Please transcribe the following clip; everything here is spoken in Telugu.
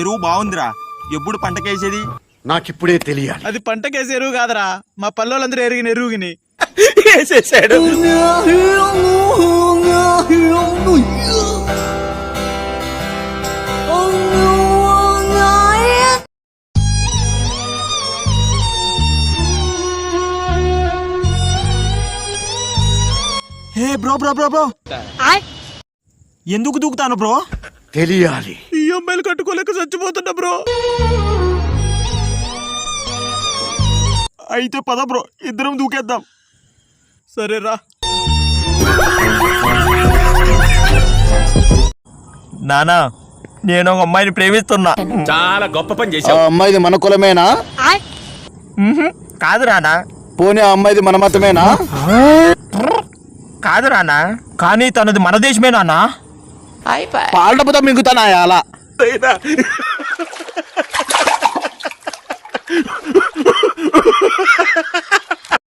ఎరువు బాగుందిరా. ఎప్పుడు పంటకేసేది? నాకిప్పుడే తెలియాలి. అది పంటకేసే ఎరువు కాదరా, మా పల్లెలందరూ ఎరిగిన ఎరువుగిని వేసేసాడు. హే బ్రో బ్రో బ్రో బ్రో, ఎందుకు దూకుతాను బ్రో? తెలియాలి. ఈ అమ్మాయిలు కట్టుకోలేక చచ్చిపోతున్నా బ్రో. అయితే పద బ్రో, ఇద్దరం దూకేద్దాం. సరేరా. నానా, నేను ఒక అమ్మాయిని ప్రేమిస్తున్నా. చాలా గొప్ప పని ఆ చేశావు. అమ్మాయిది మన కులమేనా? కాదు రానా. పోనీ ఆ అమ్మాయిది మన మతమేనా? కాదు రానా, కానీ తనది మన దేశమే నానా. పాలడపుతో మింగుతానా అలా?